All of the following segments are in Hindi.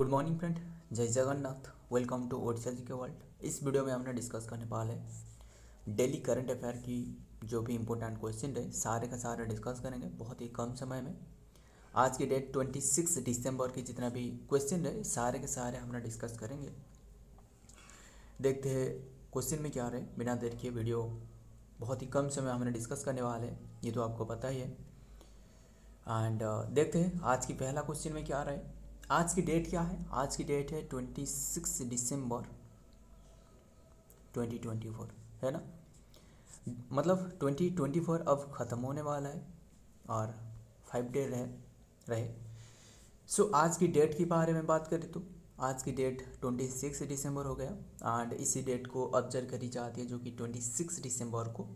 गुड मॉर्निंग फ्रेंड, जय जगन्नाथ। वेलकम टू ओडिशा जी के वर्ल्ड। इस वीडियो में हमने डिस्कस करने वाले डेली करंट अफेयर की जो भी इम्पोर्टेंट क्वेश्चन रहे सारे का सारे डिस्कस करेंगे बहुत ही कम समय में। आज की डेट 26 दिसंबर की जितना भी क्वेश्चन रहे सारे के सारे हमने डिस्कस करेंगे। देखते हैं क्वेश्चन में क्या रहे, बिना देर किए वीडियो बहुत ही कम समय हमने डिस्कस करने वाले हैं, ये तो आपको पता ही है। एंड देखते हैं आज की पहला क्वेश्चन में क्या रहे। आज की डेट क्या है? आज की डेट है 26 दिसंबर 2024, है ना। मतलब 2024 अब ख़त्म होने वाला है और 5 डे रहे। सो आज की डेट के बारे में बात करें तो आज की डेट 26 दिसंबर हो गया एंड इसी डेट को ऑब्जर्व करी जाती है जो कि 26 दिसंबर को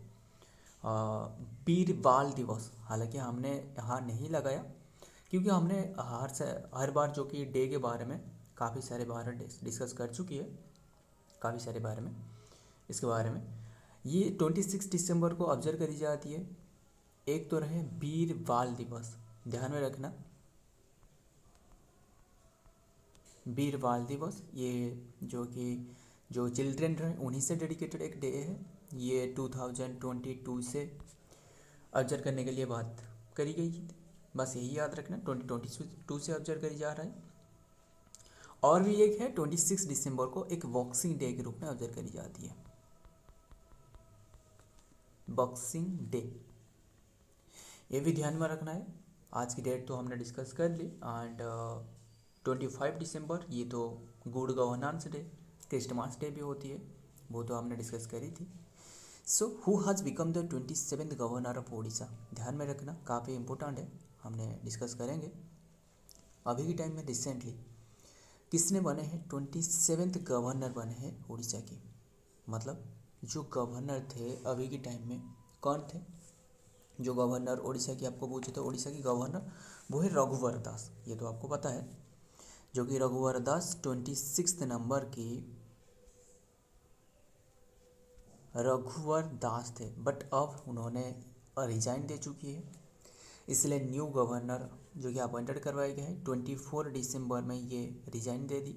वीर बाल दिवस। हालांकि हमने यहाँ नहीं लगाया क्योंकि हमने हर बार जो कि डे के बारे में काफ़ी सारे बार डिस्कस कर चुकी है, काफ़ी सारे बारे में इसके बारे में। ये 26 दिसंबर को ऑब्जर्व करी जाती है। एक तो रहे वीर बाल दिवस, ध्यान में रखना वीर बाल दिवस, ये जो चिल्ड्रेन रहे उन्हीं से डेडिकेटेड एक डे है। ये 2022 से ऑब्जर्व करने के लिए बात करी गई थी, बस यही याद रखना 2022 से ऑब्जर्व करी जा रहा है। और भी एक है 26 दिसंबर को एक बॉक्सिंग डे के रूप में ऑब्जर्व करी जाती है, बॉक्सिंग डे, ये भी ध्यान में रखना है। आज की डेट तो हमने डिस्कस कर ली एंड 25 दिसंबर ये तो good governance day, Christmas day भी होती है, वो तो हमने डिस्कस करी थी। So who has become the 27th governor of Odisha, ध्यान में रखना काफ़ी इंपॉर्टेंट है, हमने डिस्कस करेंगे। अभी के टाइम में रिसेंटली किसने बने हैं 27th गवर्नर बने हैं उड़ीसा के, मतलब जो गवर्नर थे अभी के टाइम में कौन थे? जो गवर्नर उड़ीसा की आपको पूछे तो उड़ीसा की गवर्नर वो है रघुवर दास, ये तो आपको पता है। जो कि रघुवर दास 26 नंबर की रघुवर दास थे, बट अब उन्होंने रिजाइन दे चुकी है, इसलिए न्यू गवर्नर जो कि अपॉइंटेड करवाए गए हैं 24 दिसंबर में ये रिजाइन दे दी।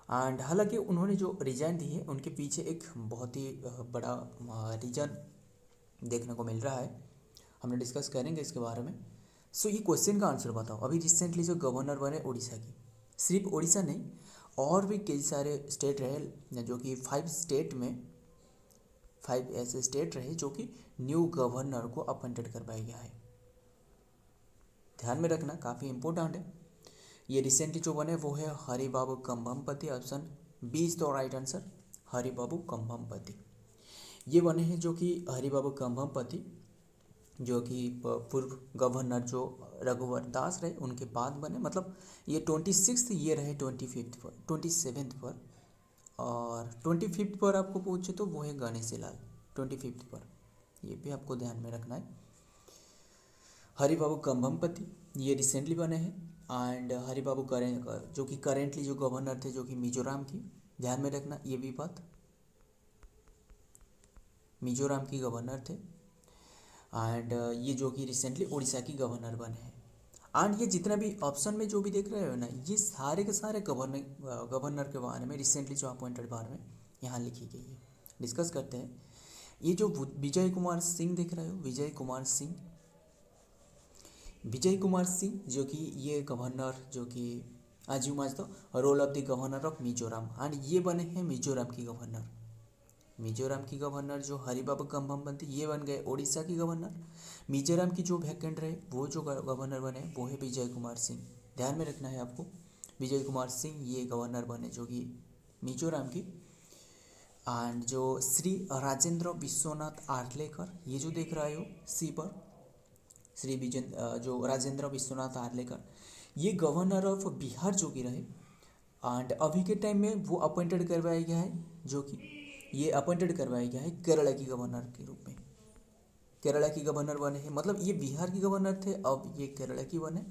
एंड हालांकि उन्होंने जो रिजाइन दी है उनके पीछे एक बहुत ही बड़ा रीजन देखने को मिल रहा है, हमने डिस्कस करेंगे इसके बारे में। सो ये क्वेश्चन का आंसर बताओ, अभी रिसेंटली जो गवर्नर बने उड़ीसा की, सिर्फ उड़ीसा नहीं और भी कई सारे स्टेट रहे, जो कि 5 ऐसे स्टेट रहे जो कि न्यू गवर्नर को अपॉइंटेड करवाया गया है, ध्यान में रखना काफ़ी इंपॉर्टेंट है। ये रिसेंटली जो बने वो है Haribabu Kambhampati, option B is the right answer, Haribabu Kambhampati ये बने हैं। जो कि हरिबाबू कंभमपति जो कि पूर्व गवर्नर जो रघुवर दास रहे उनके बाद बने, मतलब ये 26 ये रहे 25 पर, 27 पर, और 25 पर आपको पूछे तो वो है गणेशी लाल 25 पर, ये भी आपको ध्यान में रखना है। हरिबाबू कंभमपति ये रिसेंटली बने हैं एंड हरिबाबू जो कि करेंटली जो गवर्नर थे जो कि मिजोरम की, ध्यान में रखना ये भी बात, मिजोरम की गवर्नर थे। एंड ये जो कि रिसेंटली उड़ीसा की गवर्नर बने हैं। एंड ये जितना भी ऑप्शन में जो भी देख रहे हो ना, ये सारे के सारे गवर्नर के बारे में रिसेंटली जो अपॉइंटेड बारे में यहाँ लिखी गई है, डिस्कस करते हैं। ये जो विजय कुमार सिंह देख रहे हो, विजय कुमार सिंह जो कि ये गवर्नर जो कि assume as the role of the governor of Mizoram, and ये बने हैं मिजोरम की गवर्नर। मिजोरम की गवर्नर जो हरिबाबू कंभमपति ये बन गए उड़ीसा की गवर्नर। मिजोरम की जो वैकेंट रहे वो जो गवर्नर बने वो है विजय कुमार सिंह, ध्यान में रखना है आपको। विजय कुमार सिंह ये गवर्नर बने जो कि मिजोरम की। एंड जो श्री राजेंद्र विश्वनाथ आर्लेकर ये जो देख रहे हो सी पर, श्री जो राजेंद्र विश्वनाथ आर्लेकर ये गवर्नर ऑफ बिहार जो कि रहे, एंड अभी के टाइम में वो अपॉइंटेड करवाया गया है, जो कि ये अपॉइंटेड करवाया गया है केरला की गवर्नर के रूप में, केरला की गवर्नर बने हैं, मतलब ये बिहार की गवर्नर थे अब ये केरला की बने।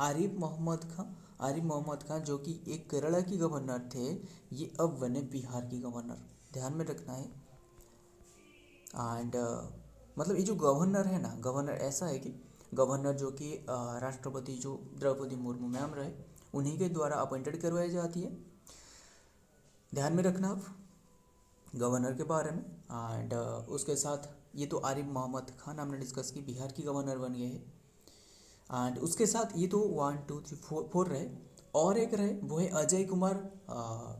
आरिफ मोहम्मद खान जो कि एक केरला की गवर्नर थे ये अब बने बिहार की गवर्नर, ध्यान में रखना है। एंड मतलब ये जो गवर्नर है ना, गवर्नर ऐसा है कि गवर्नर जो कि राष्ट्रपति जो द्रौपदी मुर्मू मैम रहे उन्हीं के द्वारा अपॉइंटेड करवाई जाती है। ध्यान में रखना आप गवर्नर के बारे में। एंड उसके साथ ये तो आरिफ मोहम्मद खान हमने डिस्कस की, बिहार की गवर्नर बन गए हैं। एंड उसके साथ ये तो 1 2 3 4 रहे, और एक रहे वो है अजय कुमार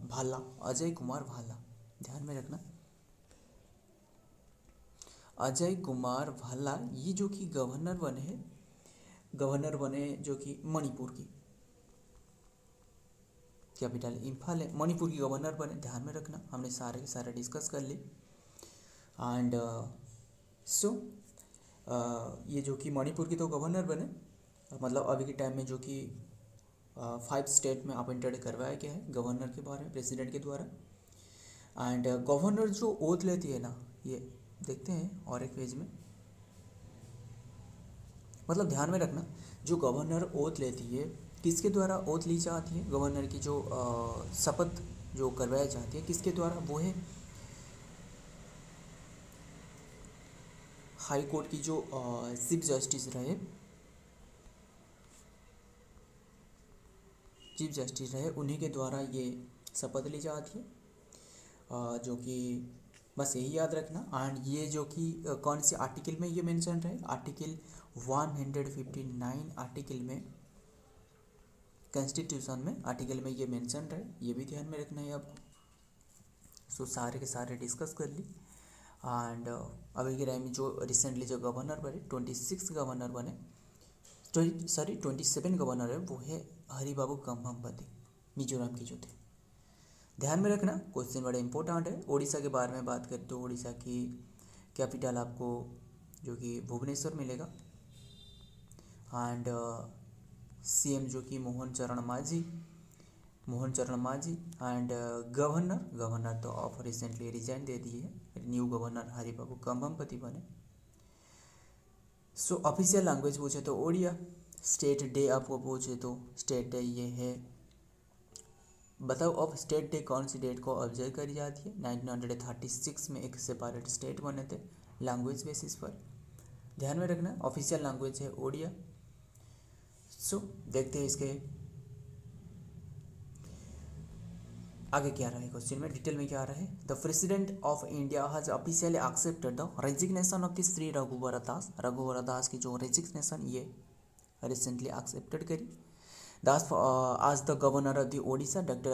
भाला। अजय कुमार भाला, ध्यान में रखना अजय कुमार भाला, ये जो कि गवर्नर बने जो कि मणिपुर की कैपिटल इम्फाल है, मणिपुर की गवर्नर बने। ध्यान में रखना, हमने सारे के सारे डिस्कस कर ली। एंड ये जो कि मणिपुर की तो गवर्नर बने, मतलब अभी के टाइम में जो कि 5 स्टेट में अपॉइंटेड करवाया गया है गवर्नर के बारे में प्रेसिडेंट के द्वारा। एंड गवर्नर जो ओथ लेती है ना, ये देखते हैं और एक पेज में, मतलब ध्यान में रखना जो गवर्नर ओथ लेती है, किसके द्वारा ओथ ली जाती है, गवर्नर की जो शपथ जो करवाई जाती है किसके द्वारा, वो है हाई कोर्ट की जो चीफ जस्टिस रहे उन्हीं के द्वारा ये शपथ ली जाती है। जो कि बस यही याद रखना। एंड ये जो कि कौन से आर्टिकल में ये मेंशन रहे, आर्टिकल 159 आर्टिकल में, कॉन्स्टिट्यूशन में आर्टिकल में ये मेंशन रहे, ये भी ध्यान में रखना है आपको। सो सारे के सारे डिस्कस कर ली। एंड अभी के टाइम में जो रिसेंटली जो गवर्नर बने 26 गवर्नर बने, 27 गवर्नर है, वो है हरिबाबू कंभमपति, मिजोरम के जो थे। ध्यान में रखना क्वेश्चन बड़े इंपॉर्टेंट है। उड़ीसा के बारे में बात करें तो उड़ीसा की कैपिटल आपको जो कि भुवनेश्वर मिलेगा। एंड सीएम जो कि मोहन चरण मांझी। एंड गवर्नर तो ऑफ रिसेंटली रिजाइन दे दिए है, न्यू गवर्नर हरिबाबू कंभमपति बने। सो ऑफिशियल लैंग्वेज पूछे तो ओडिया। स्टेट डे आपको पूछे तो स्टेट डे ये है, बताओ अब स्टेट डे कौन सी डेट को ऑब्जर्व करी जाती है। 1936 में एक सेपरेट स्टेट बने थे लैंग्वेज बेसिस पर। ध्यान में रखना ऑफिशियल लैंग्वेज है ओडिया। सो देखते हैं इसके आगे क्या रहा है क्वेश्चन में, डिटेल में क्या रहा है। The president of India has officially accepted the resignation of the Shri Raghubar Das की जो रेजिग्नेशन ये रिसेंटली एक्सेप्टेड करी। Das as the governor of the Odisha doctor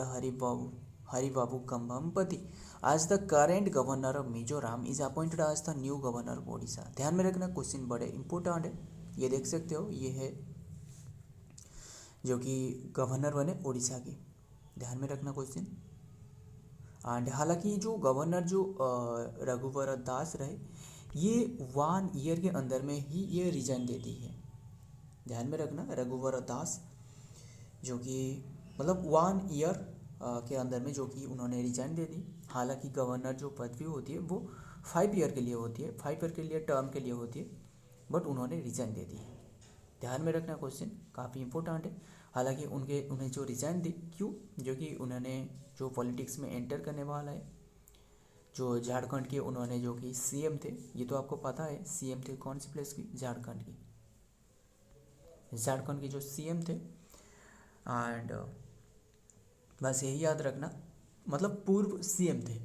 Haribabu Kambhampati as the current governor of Mizoram is appointed as the new governor of Odisha. ध्यान में रखना क्वेश्चन बड़े इंपॉर्टेंट है, ये देख सकते हो, ये है जो कि गवर्नर बने ओडिशा की। ध्यान में रखना क्वेश्चन। एंड हालांकि जो गवर्नर जो रघुवर दास रहे, ये 1 ईयर के अंदर में ही ये रिजाइन देती है। ध्यान में रखना रघुवर दास जो कि मतलब 1 ईयर के अंदर में जो कि उन्होंने रिजाइन दे दी। हालांकि गवर्नर जो पदवी होती है वो 5 ईयर के लिए होती है, 5 ईयर के लिए टर्म के लिए होती है, बट उन्होंने रिजाइन दे दी है। ध्यान में रखना क्वेश्चन काफ़ी इंपॉर्टेंट है। हालांकि उन्हें जो रिजाइन दी क्यों, जो कि उन्होंने जो पॉलिटिक्स में एंटर करने वाला है, जो झारखंड के उन्होंने जो कि सीएम थे, ये तो आपको पता है सीएम थे कौन सी प्लेस की, झारखंड के जो सीएम थे। एंड बस यही याद रखना, मतलब पूर्व सीएम थे,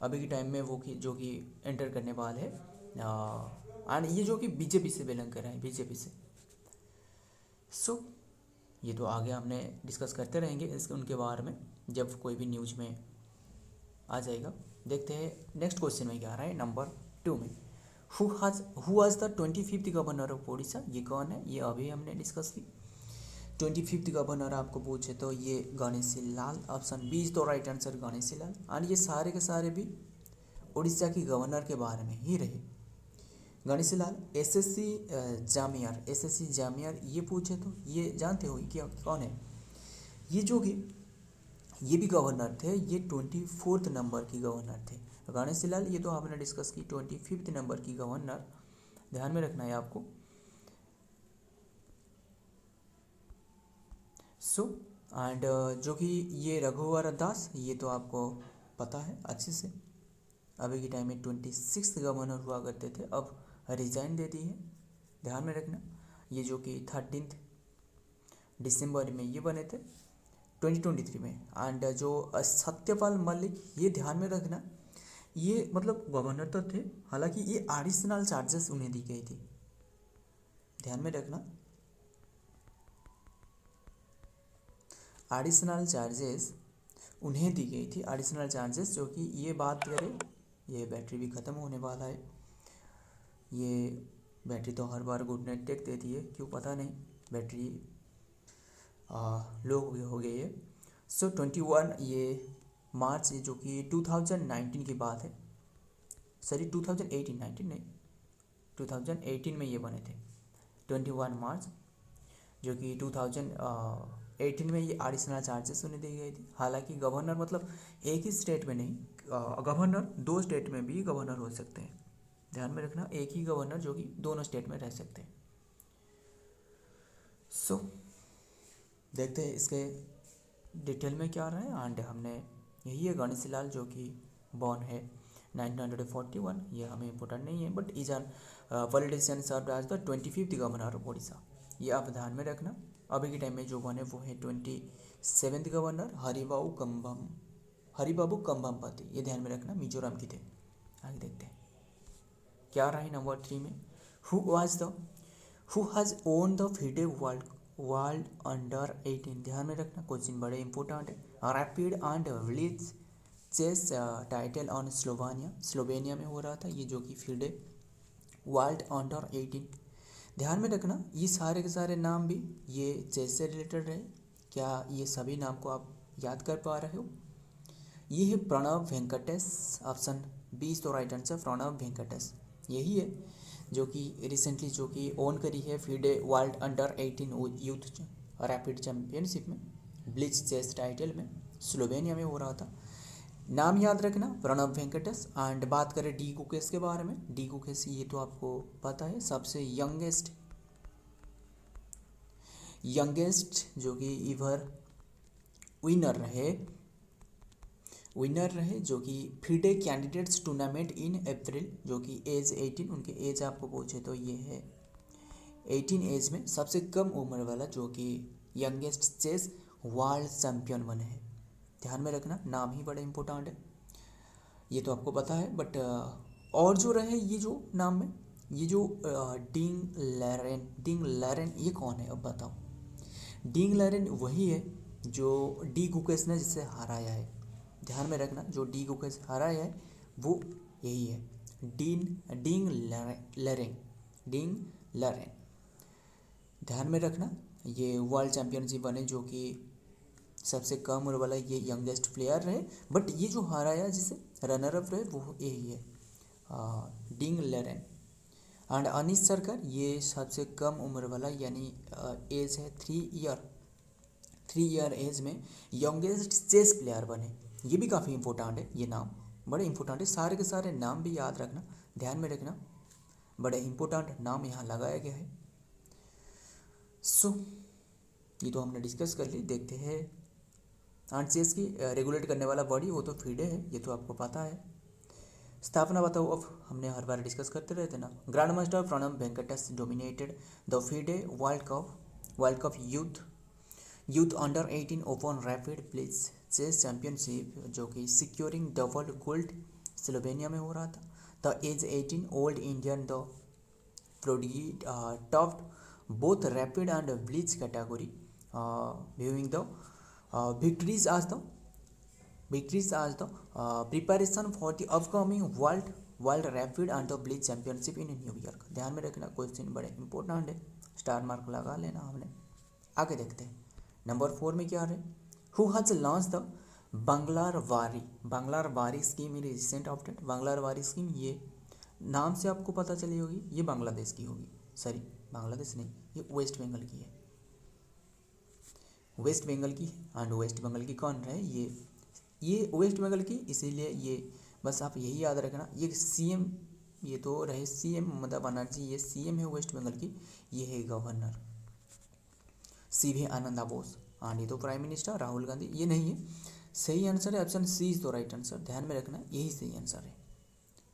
अभी के टाइम में वो कि जो कि एंटर करने वाले हैं। एंड ये जो कि बीजेपी से बिलोंग कर रहे हैं, बीजेपी से। सो ये तो आगे हमने डिस्कस करते रहेंगे इसके उनके बारे में जब कोई भी न्यूज़ में आ जाएगा। देखते हैं नेक्स्ट क्वेश्चन में क्या आ रहा है नंबर 2 में। Who was the 25th governor of Odisha, ये कौन है, ये अभी हमने डिस्कस की। 25th गवर्नर आपको पूछे तो ये Ganeshi Lal, option B is तो राइट आंसर गणेशी लाल। और ये सारे के सारे भी उड़ीसा की गवर्नर के बारे में ही रहे। गणेशी लाल एसएससी जामियार ये पूछे तो ये जानते हो क्या कौन है, ये जो कि ये भी गवर्नर थे, ये 24th नंबर की गवर्नर थे। गणेशी लाल ये तो आपने डिस्कस की 25th नंबर की गवर्नर, ध्यान में रखना है आपको। सो एंड जो कि ये रघुवर दास, ये तो आपको पता है अच्छे से, अभी के टाइम में 26th गवर्नर हुआ करते थे, अब रिजाइन दे दी है। ध्यान में रखना ये जो कि 13th दिसंबर में ये बने थे 2023 में। एंड जो सत्यपाल मलिक, ये ध्यान में रखना, ये मतलब गवर्नर तो थे, हालांकि ये एडिशनल चार्जेस उन्हें दी गई थी, ध्यान में रखना। एडिशनल चार्जेस उन्हें दी गई थी, एडिशनल चार्जेस, जो कि ये बात करें, ये बैटरी भी ख़त्म होने वाला है। ये बैटरी तो हर बार गुड नाइट टेक देती है, क्यों पता नहीं, बैटरी लो हो गई है। सो 21 ये मार्च, जो कि 2019 की बात है, सॉरी 2018, 19 नहीं, 2018 में ये बने थे 21 मार्च, जो कि 2018 में ये एडिशनल चार्जेस उन्हें दी गई थी। हालांकि गवर्नर मतलब एक ही स्टेट में नहीं, गवर्नर 2 स्टेट में भी गवर्नर हो सकते हैं, ध्यान में रखना, एक ही गवर्नर जो कि दोनों स्टेट में रह सकते हैं। सो देखते हैं इसके डिटेल में क्या रहा है। एंड हमने यही है गणेशी लाल, जो कि बॉर्न है 1941, ये हमें इम्पोर्टेंट नहीं है, but is an politician served as the 25th governor of Odisha, ये आप ध्यान में रखना। अभी के टाइम में जो बने वो है 27th गवर्नर हरिबाबू कंभमपति, ये ध्यान में रखना, मिजोरम की थे। आगे देखते हैं क्या रहा है नंबर 3 में। Who has won the FIDE world under 18, ध्यान में रखना, क्वेश्चन बड़े इंपॉर्टेंट है। Rapid and blitz chess title on Slovenia में हो रहा था, ये जो कि फीडे वर्ल्ड अंडर 18, ध्यान में रखना। ये सारे के सारे नाम भी ये चेस से रिलेटेड रहे, क्या ये सभी नाम को आप याद कर पा रहे हो। ये है Pranav Venkatesh, option B is the right answer, Pranav Venkatesh यही है, जो कि रिसेंटली जो कि ओन करी है FIDE world under 18 youth rapid championship में, ब्लिट्ज चेस टाइटल में, स्लोवेनिया में हो रहा था। नाम याद रखना, प्रणव वेंकटेश। एंड बात करें डी गुकेश के बारे में, डी गुकेश ये तो आपको पता है, सबसे यंगेस्ट जो कि इवर विनर रहे, जो कि फीडे कैंडिडेट्स टूर्नामेंट इन अप्रैल, जो कि एज 18, उनके एज आपको पूछे तो ये है 18 एज में सबसे कम उम्र वाला जो कि यंगेस्ट चेस वर्ल्ड चैम्पियन बने हैं, ध्यान में रखना, नाम ही बड़ा इंपॉर्टेंट है, ये तो आपको पता है। बट और जो रहे ये जो नाम में, ये जो डिंग लैरेन ये कौन है, अब बताओ। डिंग लैरेन वही है जो डी गुकेश ने जिससे हराया है, ध्यान में रखना, जो डी गुकेश हराया है वो यही है, डिंग लैरेन, ध्यान में रखना। ये वर्ल्ड चैम्पियनशिप बने, जो कि सबसे कम उम्र वाला ये यंगेस्ट प्लेयर रहे, बट ये जो हाराया जिसे रनर अप रहे वो यही है, डिंग लैरेन। एंड अनीश सरकार ये सबसे कम उम्र वाला, यानी एज है 3 ईयर एज में यंगेस्ट चेस प्लेयर बने, ये भी काफ़ी इंपॉर्टेंट है, ये नाम बड़े इंपॉर्टेंट है, सारे के सारे नाम भी याद रखना, ध्यान में रखना, बड़े इंपॉर्टेंट नाम यहाँ लगाया गया है। सो ये तो हमने डिस्कस कर ली, देखते हैं। एंड चेस की रेगुलेट करने वाला बॉडी वो तो फीडे है, ये तो आपको पता है। स्थापना बताओ, अब हमने हर बार डिस्कस करते रहते ना। Grand master Pranav Venkatesh dominated the FIDE world cup youth under 18 open rapid blitz chess championship, जो कि सिक्योरिंग डबल गोल्ड स्लोवेनिया में हो रहा था। The age 18 old Indian the prodigy topped both rapid and blitz category, viewing the victories as the preparation for the upcoming world rapid and the blitz championship in New York, ध्यान में रखना, क्वेश्चन बड़े इंपॉर्टेंट है, स्टार मार्क लगा लेना हमने। आगे देखते हैं नंबर 4 में क्या है। Who has launch the Banglar वारी scheme in recent update. Banglar वारी स्कीम ये नाम से आपको पता चली होगी, ये बांग्लादेश की होगी, सॉरी बांग्लादेश नहीं, ये वेस्ट बंगाल की है, वेस्ट बंगाल की। एंड वेस्ट बंगाल की कौन रहे, ये वेस्ट बंगाल की, इसीलिए ये बस आप यही याद रखना। ये सीएम, ये तो रहे सीएम ममता बनर्जी, ये सीएम है वेस्ट बंगाल की, ये है governor CV Ananda Bose. And ये तो प्राइम मिनिस्टर राहुल गांधी, ये नहीं है, सही आंसर है option C is the right answer, ध्यान में रखना, यही सही आंसर है,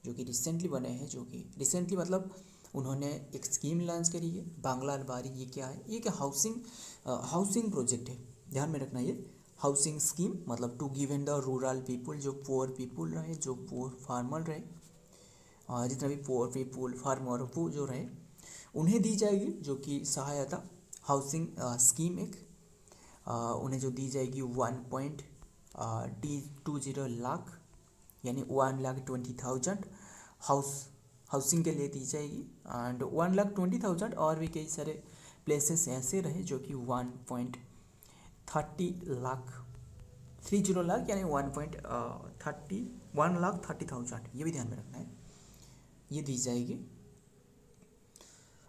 जो कि रिसेंटली बने हैं, जो कि रिसेंटली मतलब उन्होंने एक स्कीम लॉन्च करी है बांग्ला बारी। ये क्या है, ये क्या हाउसिंग प्रोजेक्ट है, ध्यान में रखना। ये हाउसिंग स्कीम मतलब to given the rural people, जो पुअर पीपुल रहे, जो पुअर फार्मर रहे, जितना भी पुअर पीपुल फार्मर वो जो रहे उन्हें दी जाएगी जो कि सहायता हाउसिंग स्कीम एक उन्हें जो दी जाएगी 1.20 लाख यानी 1,20,000 हाउसिंग के लिए दी जाएगी। एंड 1,20,000 और भी कई सारे प्लेसेस ऐसे रहे जो कि 1.30 लाख यानी 1,30,000 ये भी ध्यान में रखना है, ये दी जाएगी।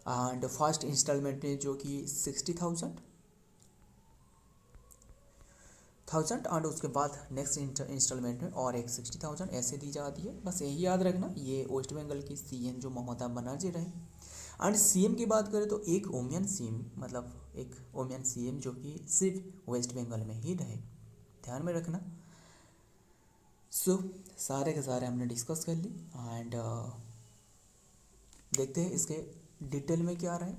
एंड फर्स्ट इंस्टॉलमेंट में जो कि 60,000 एंड उसके बाद नेक्स्ट इंस्टॉलमेंट में और एक 60,000 ऐसे दी जाती है। बस यही याद रखना। ये वेस्ट बंगाल की सीएम जो ममता बनर्जी रहे। एंड सीएम की बात करें तो एक वुमेन सीएम मतलब एक वुमेन सीएम जो कि सिर्फ वेस्ट बंगाल में ही रहे, ध्यान में रखना। सो सारे के सारे हमने डिस्कस कर ली एंड देखते हैं इसके डिटेल में क्या रहे।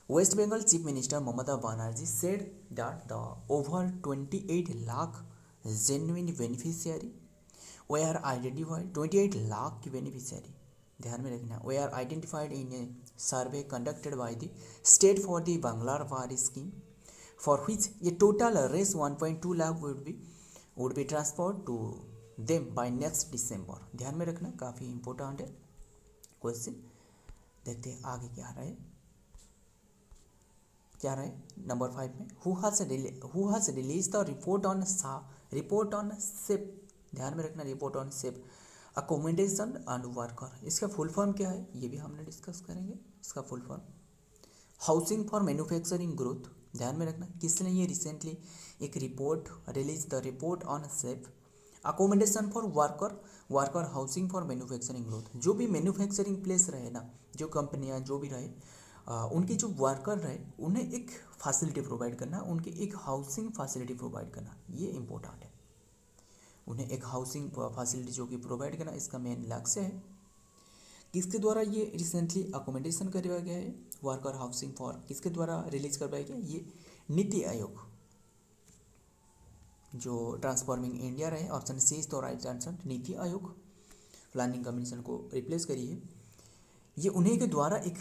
West Bengal Chief Minister Mamata Banerjee said that the over 28 lakh genuine beneficiary were identified 28 lakh beneficiary ध्यान में रखना were identified in a survey conducted by the state for the Bangla Wari scheme for which a total raise 1.2 lakh would be transferred to them by next December। ध्यान में रखना, काफ़ी इंपॉर्टेंट है क्वेश्चन। देखते हैं आगे क्या रहा है। नंबर 5 में who has release the report on SEP। ध्यान में रखना, report on SEP accommodation and worker. इसका फुल फॉर्म क्या है ये भी हमने डिस्कस करेंगे। इसका full form housing for manufacturing growth. ध्यान में रखना किसने ये रिसेंटली एक report release the report on SEP accommodation for worker housing for manufacturing growth. जो भी मैन्युफैक्चरिंग प्लेस रहे ना, जो कंपनियां जो भी रहे उनके जो वर्कर रहे उन्हें एक फैसिलिटी प्रोवाइड करना, उनकी एक हाउसिंग फैसिलिटी प्रोवाइड करना, ये इम्पोर्टेंट है। उन्हें एक हाउसिंग फैसिलिटी जो कि प्रोवाइड करना इसका मेन लक्ष्य है। किसके द्वारा ये रिसेंटली अकोमोडेशन करवाया गया है वर्कर हाउसिंग फॉर, किसके द्वारा रिलीज करवाया गया? ये नीति आयोग जो ट्रांसफॉर्मिंग इंडिया रहे, option C is the right answer. NITI Aayog planning commission को रिप्लेस करिए। ये उन्हीं के द्वारा एक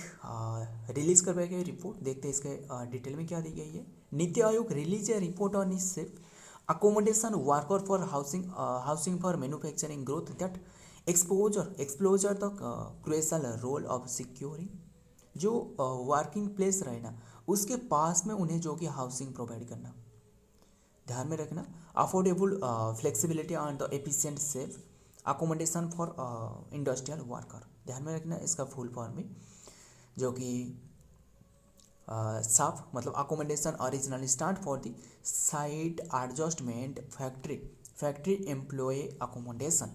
रिलीज करवाया गया रिपोर्ट। देखते हैं इसके डिटेल में क्या दी गई है। NITI Aayog release a report on इस accommodation worker for housing for manufacturing growth that explores the crucial role of securing. जो वर्किंग प्लेस रहे ना उसके पास में उन्हें जो कि हाउसिंग प्रोवाइड करना, ध्यान में रखना। Affordable flexibility and the efficient safe accommodation for industrial worker. ध्यान में रखना इसका फुल फॉर्म में जो कि साफ मतलब accommodation originally start for the site adjustment factory employ accommodation.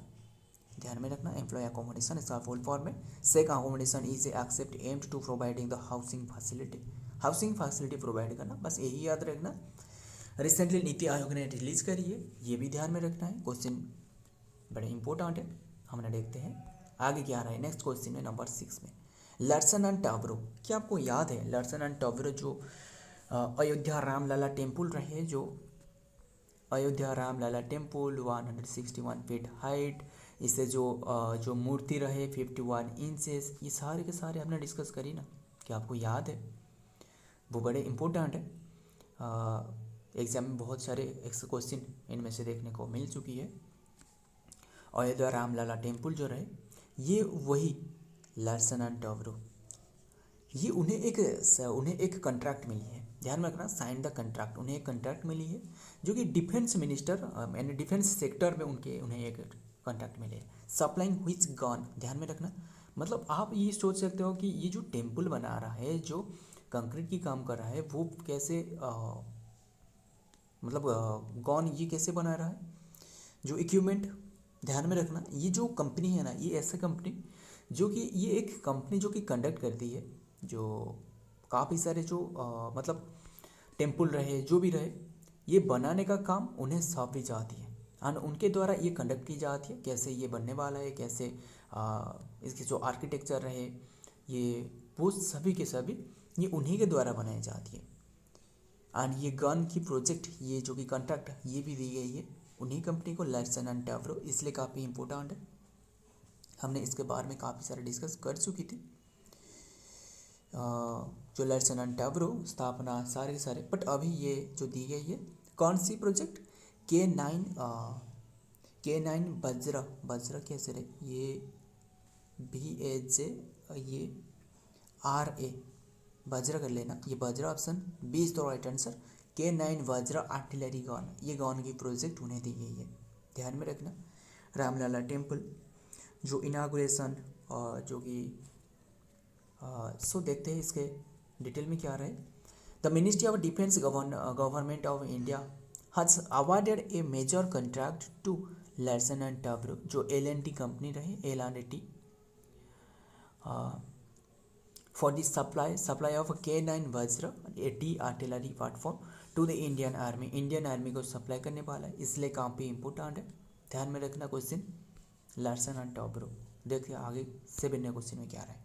ध्यान में रखना एम्प्लॉय अकोमोडेशन इसका फुल फॉर्म में सेक accommodation is except aimed to providing the housing facility provide करना। बस यही याद रखना। रिसेंटली नीति आयोग ने रिलीज करी है, ये भी ध्यान में रखना है। क्वेश्चन बड़े इंपॉर्टेंट है, हमने देखते हैं आगे क्या रहा है। नेक्स्ट क्वेश्चन है नंबर 6 में लर्सन एंड टाब्रो। क्या आपको याद है लर्सन एंड टाब्रो जो अयोध्या रामलला टेम्पल रहे, जो Ayodhya Ramlala temple 161 feet height, इससे जो मूर्ति रहे 51 इंचेस, ये सारे के सारे हमने डिस्कस करी ना। क्या आपको याद है? वो बड़े इंपॉर्टेंट है। एग्जाम में बहुत सारे क्वेश्चन इनमें से देखने को मिल चुकी है। अयोध्या रामलला टेम्पल जो रहे ये वही लर्सन एंड टाब्रो, ये उन्हें एक कंट्रैक्ट मिली है। ध्यान में रखना साइन द कंट्रैक्ट, उन्हें एक कंट्रैक्ट मिली है जो कि डिफेंस मिनिस्टर यानी डिफेंस सेक्टर में उन्हें एक कंट्रैक्ट मिले है। Supplying which gun. ध्यान में रखना मतलब आप ये सोच सकते हो कि ये जो टेम्पल बना रहा है, जो कंक्रीट की काम कर रहा है, वो कैसे गन ये कैसे बना रहा है, जो इक्विपमेंट। ध्यान में रखना ये जो कंपनी है ना, ये ऐसा कंपनी जो कि ये एक कंपनी जो कि कंडक्ट करती है, जो काफ़ी सारे जो टेम्पल रहे जो भी रहे, ये बनाने का काम उन्हें सौंपी जाती है और उनके द्वारा ये कंडक्ट की जाती है। कैसे ये बनने वाला है, कैसे इसके जो आर्किटेक्चर रहे, ये पोस्ट सभी के सभी ये उन्हीं के द्वारा बनाई जाती है। एंड ये गन की प्रोजेक्ट, ये जो कि कॉन्ट्रैक्ट ये भी दी गई है उन्हीं कंपनी को, लार्सन एंड टब्रो, इसलिए काफ़ी इम्पोर्टेंट है। हमने इसके बारे में काफ़ी सारे डिस्कस कर चुकी थी। जो लार्सन एंड टब्रो स्थापना सारे के सारे, बट अभी ये जो दी गई है कौन सी प्रोजेक्ट, K9 वज्र कैसे रहे, ये VAJ, ये RA वज्र कर लेना, ये Vajra option B is the right answer. K9 Vajra artillery gun, ये गन की प्रोजेक्ट उन्हें दी गई है, ध्यान में रखना। रामलला टेम्पल जो इनागुरेशन जो कि सो देखते हैं इसके डिटेल में क्या रहे। The ministry of defence government of India has awarded a major contract to Larsen and Toubro, जो L&T कंपनी रहे, L&T for the supply of K9 Vajra AT artillery platform to the Indian army, Indian army को सप्लाई करने वाला है, इसलिए काफ़ी इंपॉर्टेंट है, ध्यान में रखना क्वेश्चन लार्सन एंड टब्रो। देखिए आगे 7 क्वेश्चन में क्या रहा है।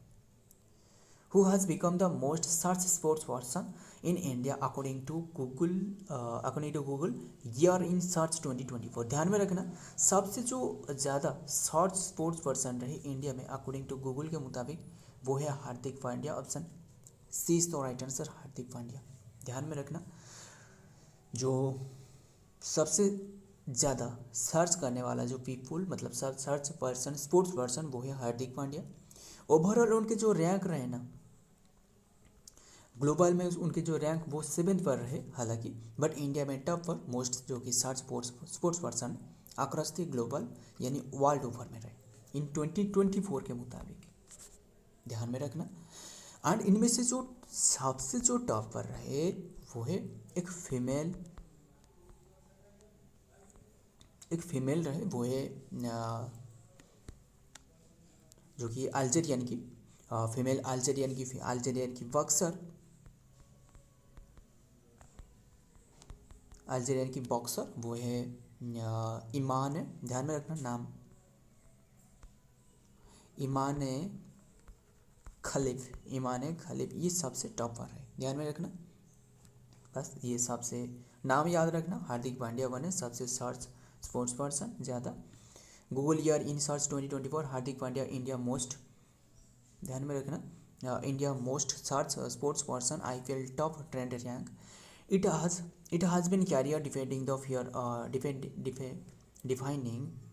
Who has become the most search sports person in India according to Google year in search 2024। ध्यान में रखना सबसे जो ज़्यादा सर्च स्पोर्ट्स पर्सन रहे इंडिया में अकॉर्डिंग टू गूगल के मुताबिक वो है Hardik Pandya, option C is the right answer, Hardik Pandya. ध्यान में रखना जो सबसे ज़्यादा सर्च करने वाला जो पीपुल मतलब सर्च पर्सन स्पोर्ट्स पर्सन वो है हार्दिक पांड्या। ओवरऑल उनके जो रैंक रहे ना ग्लोबल में, उनके जो रैंक वो 7th पर रहे हालांकि, बट इंडिया में टॉप पर मोस्ट जो कि search sports person across the global यानी वर्ल्ड ओवर में रहे इन 2024 के मुताबिक, ध्यान में रखना। एंड इनमें से जो सबसे जो टॉप पर रहे वो है एक फीमेल रहे, वो है जो कि अल्जेरियन की फीमेल, अल्जेरियन की बॉक्सर वो है ईमान है, ध्यान में रखना नाम, ईमान खलीफ, ये सबसे टॉप पर है, ध्यान में रखना। बस ये सबसे नाम याद रखना, हार्दिक पांड्या बने सबसे सर्च स्पोर्ट्स पर्सन ज़्यादा। Google year in search 2024 Hardik Pandya India most, ध्यान में रखना India most search sports person IPL top trend rank. It has been career defining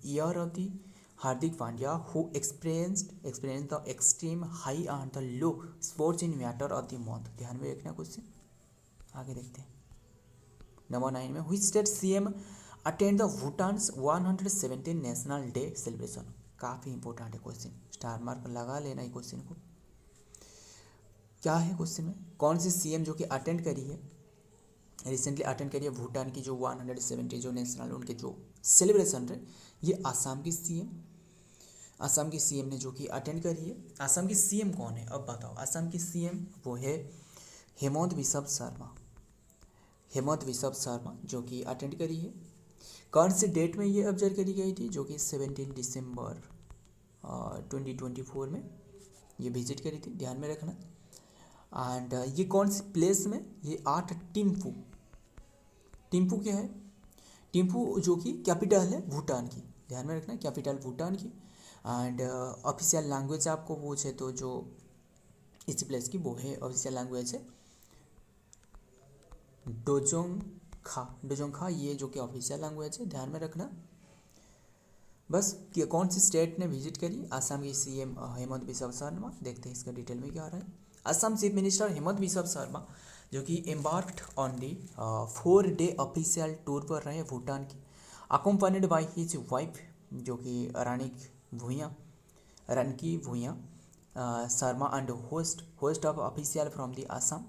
year of the Hardik Pandya who experienced the extreme high and the low sports in matter of the month। ध्यान में रखना क्वेश्चन, आगे देखते हैं। नंबर 9 में which state CM attend the Bhutan's 117 national day celebration, काफ़ी इंपॉर्टेंट है क्वेश्चन, स्टार मार्क लगा लेना ही क्वेश्चन को। क्या है क्वेश्चन में, कौन सी CM जो कि अटेंड करी है, रिसेंटली अटेंड करी है भूटान की जो 170 जो नेशनल उनके जो सेलिब्रेशन रहे, ये आसाम की CM ने जो कि अटेंड करी है। आसाम की CM कौन है अब बताओ, आसाम की CM वो है हेमंत बिश्व शर्मा जो कि अटेंड करी है। कौन सी डेट में ये ऑब्जर्व करी गई थी, जो कि 17 दिसंबर 2024 में ये विजिट करी थी, ध्यान में रखना। एंड ये कौन सी प्लेस में, ये 8 टिम्पू क्या है, टिम्पू जो कि कैपिटल है भूटान की, ध्यान में रखना कैपिटल भूटान की। एंड ऑफिशियल लैंग्वेज आपको पूछे तो जो इस प्लेस की वो है ऑफिशियल लैंग्वेज है डोजोंगखा, ये जो कि ऑफिशियल लैंग्वेज है, ध्यान में रखना। बस कि कौन सी स्टेट ने विजिट करी, आसाम की CM हेमंत बिस्वा शर्मा। देखते हैं इसका डिटेल में क्या आ रहा है। असम चीफ मिनिस्टर हेमंत बिस्वा शर्मा जो कि embarked on the 4-day official tour पर रहे भूटान की, अकम्पनीड बाय हिज वाइफ जो कि रनकी भूया Sharma and host of official from the Assam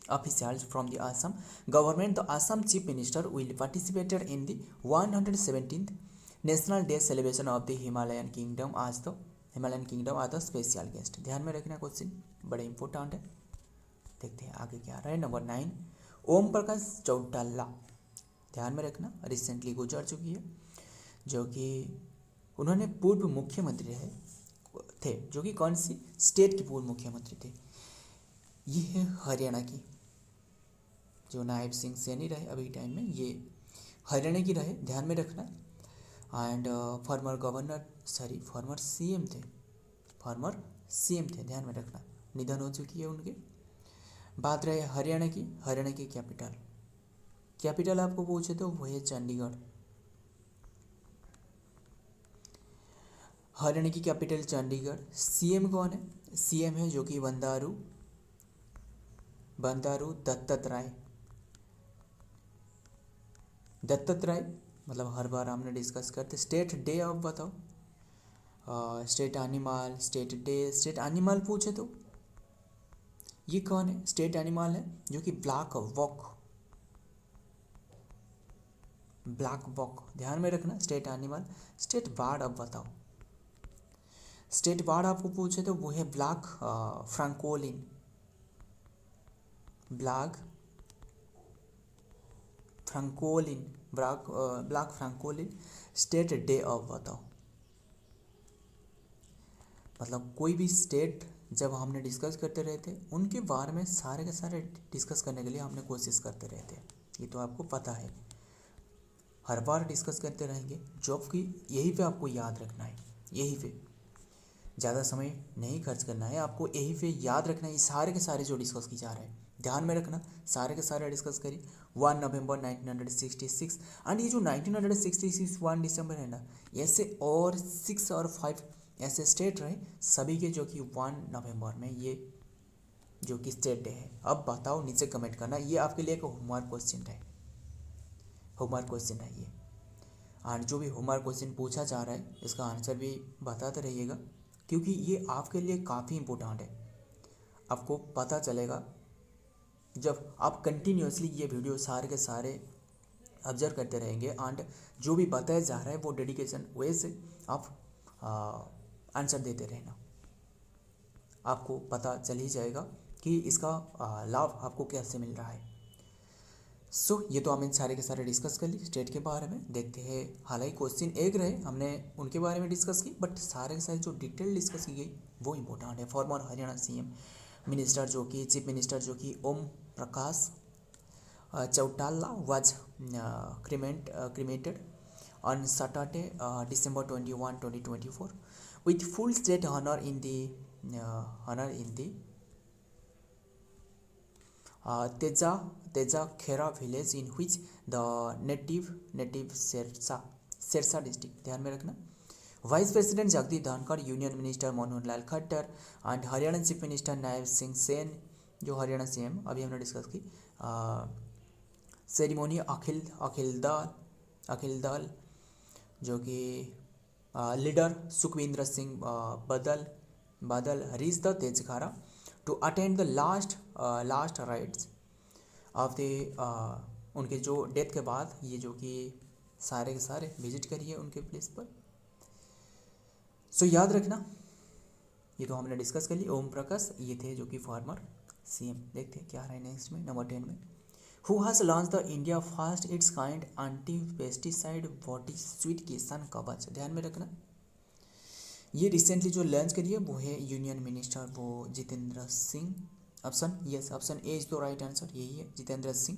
officials from the Assam government। The Assam chief minister will participated in the 117th national day celebration of the Himalayan kingdom as the special guest। ध्यान में रखना क्वेश्चन बड़े इंपॉर्टेंट है। देखते हैं आगे क्या रहा है। नंबर 9 ओम प्रकाश चौटाला, ध्यान में रखना रिसेंटली गुजर चुकी है, जो कि उन्होंने पूर्व मुख्यमंत्री रहे थे, जो कि कौन सी स्टेट के पूर्व मुख्यमंत्री थे। ये है हरियाणा की, जो नायब सिंह सैनी रहे अभी टाइम में, ये हरियाणा की रहे, ध्यान में रखना। And former governor, sorry farmer CM थे, फॉर्मर सीएम थे, ध्यान में रखना, निधन हो चुकी है उनके। बात रहे हरियाणा की, हरियाणा की कैपिटल, कैपिटल आपको पूछे तो वो है चंडीगढ़। हरियाणा की कैपिटल चंडीगढ़। सीएम कौन है? सीएम है जो कि बंदारू दत्तात्रेय। दत्तात्रेय मतलब हर बार हमने डिस्कस करते। स्टेट डे अब बताओ, state animal, state day, state animal पूछे तो ये कौन है? स्टेट एनिमल है जो कि ब्लैक वॉक, ब्लैक वॉक, ध्यान में रखना स्टेट एनिमल। स्टेट बर्ड अब बताओ, स्टेट बर्ड आपको पूछे तो वो है black francolin, black francolin, black francolin. State day अब बताओ, मतलब कोई भी स्टेट जब हमने डिस्कस करते रहते उनके बारे में सारे के सारे डिस्कस करने के लिए हमने कोशिश करते रहते, ये तो आपको पता है, हर बार डिस्कस करते रहेंगे। जॉब की यहीं पे आपको याद रखना है, यहीं पे ज़्यादा समय नहीं खर्च करना है, आपको यहीं पे याद रखना है। ये सारे के सारे जो डिस्कस की जा रहे हैं ध्यान में रखना, सारे के सारे डिस्कस करिए। 1 नवंबर 1966, एंड ये जो 1966 1 दिसंबर है ना, ऐसे और 6 और 5 ऐसे स्टेट रहे सभी के, जो कि 1 नवंबर में ये जो कि स्टेट डे है। अब बताओ, नीचे कमेंट करना, ये आपके लिए एक होमवर्क क्वेश्चन है, होमवर्क क्वेश्चन है ये। और जो भी होमवर्क क्वेश्चन पूछा जा रहा है इसका आंसर भी बताते रहिएगा, क्योंकि ये आपके लिए काफ़ी इम्पोर्टेंट है। आपको पता चलेगा जब आप कंटिन्यूसली ये वीडियो सारे के सारे ऑब्जर्व करते रहेंगे, एंड जो भी बताया जा रहा है वो डेडिकेशन वे से आप आंसर देते रहना, आपको पता चल ही जाएगा कि इसका लाभ आपको कैसे मिल रहा है। ये तो हमने सारे के सारे डिस्कस कर ली स्टेट के बारे में। देखते हैं, हालांकि क्वेश्चन एक रहे, हमने उनके बारे में डिस्कस की, बट सारे के सारे जो डिटेल डिस्कस की गई वो इम्पोर्टेंट है। फॉर्मर हरियाणा सीएम मिनिस्टर जो कि चीफ मिनिस्टर जो कि Om Prakash Chautala was cremated on Saturday, December 21, 2024, with full state honor in the Teja-Khera village, in which the native Sirsa district, ध्यान में रखना। Vice president Jagdeep Dhankhar, union minister Manohar Lal Khattar, and Haryana chief minister Nayab Singh Sen, जो हरियाणा सीएम अभी हमने डिस्कस की। सेरिमोनी अखिल दल जो कि leader Sukhvinder Singh Badal reach the तेजखारा to attend the last rites of the, उनके जो डेथ के बाद ये जो कि सारे के सारे विजिट करिए उनके प्लेस पर। याद रखना, ये तो हमने डिस्कस कर ली। ओम प्रकाश ये थे जो कि फॉर्मर सीएम। देखते हैं क्या रहा है नेक्स्ट में, नंबर 10 में। Who has launched the India first its kind anti-pesticide body suite किसान कवच, ध्यान में रखना। ये रिसेंटली जो लॉन्च करी है वो है यूनियन मिनिस्टर वो Jitendra Singh. Option yes, option A is the right answer, यही है जितेंद्र सिंह।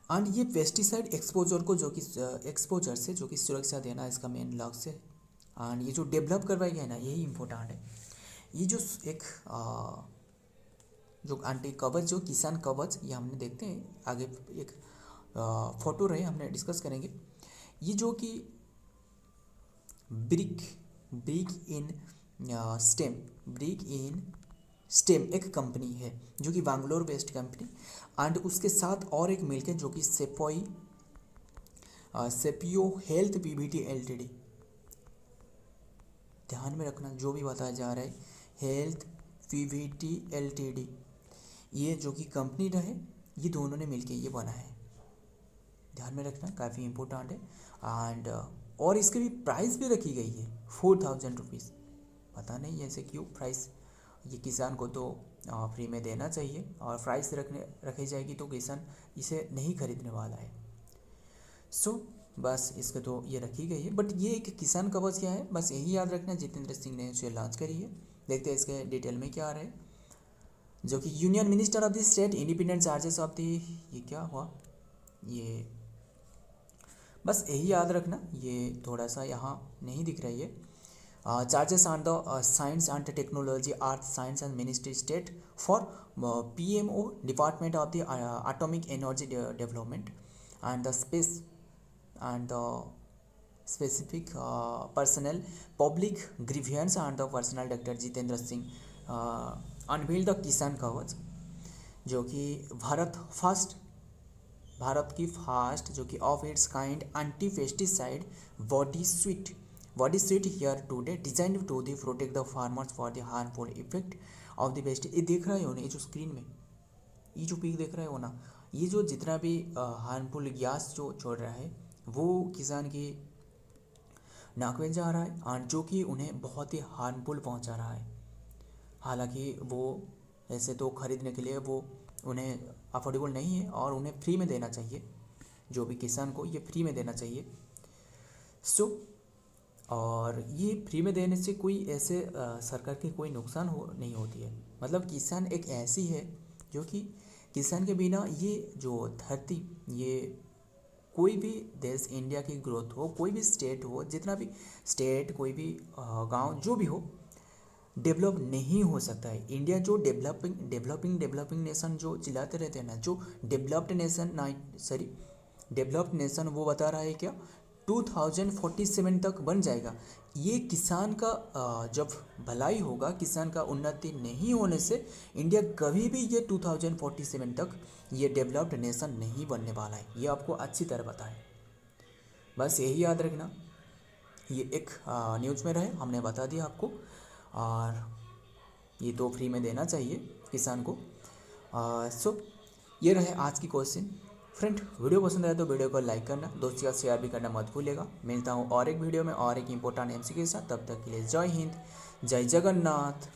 एंड ये पेस्टिसाइड एक्सपोजर को जो कि एक्सपोजर से जो कि सुरक्षा देना इसका मेन लक्ष्य है। एंड ये जो डेवलप करवाई गई है ना, यही इम्पोर्टेंट है। ये जो एक जो एंटी कवच जो किसान कवच, ये हमने देखते हैं आगे एक फोटो रहे, हमने डिस्कस करेंगे। ये जो कि ब्रिक इन स्टेम एक कंपनी है जो कि बैंगलोर बेस्ड कंपनी, एंड उसके साथ और एक मिलकर जो कि सेपियो हेल्थ पीवीटी एलटीडी, ध्यान में रखना जो भी बताया जा रहा है, हेल्थ पीवीटी एलटीडी, ये जो कि कंपनी रहे, ये दोनों ने मिलके ये बना है, ध्यान में रखना, काफ़ी इम्पोर्टेंट है। एंड और इसकी भी प्राइस भी रखी गई है 4000 रुपीज़। पता नहीं ऐसे क्यों प्राइस, ये किसान को तो फ्री में देना चाहिए, और प्राइस रखी जाएगी तो किसान इसे नहीं खरीदने वाला है। बस इसके तो ये रखी गई है, बट ये एक किसान कवच क्या है बस यही याद रखना, जितेंद्र सिंह ने इसे लॉन्च करी है। देखते हैं इसके डिटेल में क्या आ रहा है। जो कि union minister of the state independent charges of the, ये क्या हुआ, ये बस यही याद रखना, ये थोड़ा सा यहाँ नहीं दिख रही है। Charges on the science and technology, earth science and ministry state for PMO department of the atomic energy development and the space and the specific personnel public grievance and the personal Dr. Jitendra Singh unveiled the किसान कवच, जो कि भारत की फर्स्ट जो कि of its kind anti pesticide body suit here today designed to the protect the farmers for the harmful effect of the pest. ये देख रहे हो ना, ये जो स्क्रीन में ये जो पिक देख रहे हो ना, ये जो जितना भी हार्मफुल गैस जो छोड़ रहा है वो किसान की नाक में जा रहा है और जो कि उन्हें बहुत ही हार्मफुल पहुंचा रहा है। हालांकि वो ऐसे तो ख़रीदने के लिए वो उन्हें अफोर्डेबल नहीं है और उन्हें फ्री में देना चाहिए, जो भी किसान को ये फ्री में देना चाहिए। और ये फ्री में देने से कोई ऐसे सरकार की कोई नुकसान नहीं होती है। मतलब किसान एक ऐसी है जो कि किसान के बिना ये जो धरती, ये कोई भी देश, इंडिया की ग्रोथ हो, कोई भी स्टेट हो, जितना भी स्टेट, कोई भी गांव जो भी हो, डेवलप नहीं हो सकता है। इंडिया जो डेवलपिंग नेशन जो चिल्लाते रहते हैं ना, जो डेवलप्ड नेशन वो बता रहा है क्या 2047 तक बन जाएगा। ये किसान का जब भलाई होगा, किसान का उन्नति नहीं होने से इंडिया कभी भी ये 2047 तक ये डेवलप्ड नेशन नहीं बनने वाला है, ये आपको अच्छी तरह पता है। बस यही याद रखना, ये एक न्यूज़ में रहे, हमने बता दिया आपको। और ये तो फ्री में देना चाहिए किसान को। ये रहे आज की क्वेश्चन। फ्रेंड, वीडियो पसंद आए तो वीडियो को लाइक करना, दोस्तों के साथ शेयर भी करना मत भूलिएगा। मिलता हूँ और एक वीडियो में और एक इम्पोर्टेंट MCQ के साथ, तब तक के लिए जय हिंद, जय जगन्नाथ।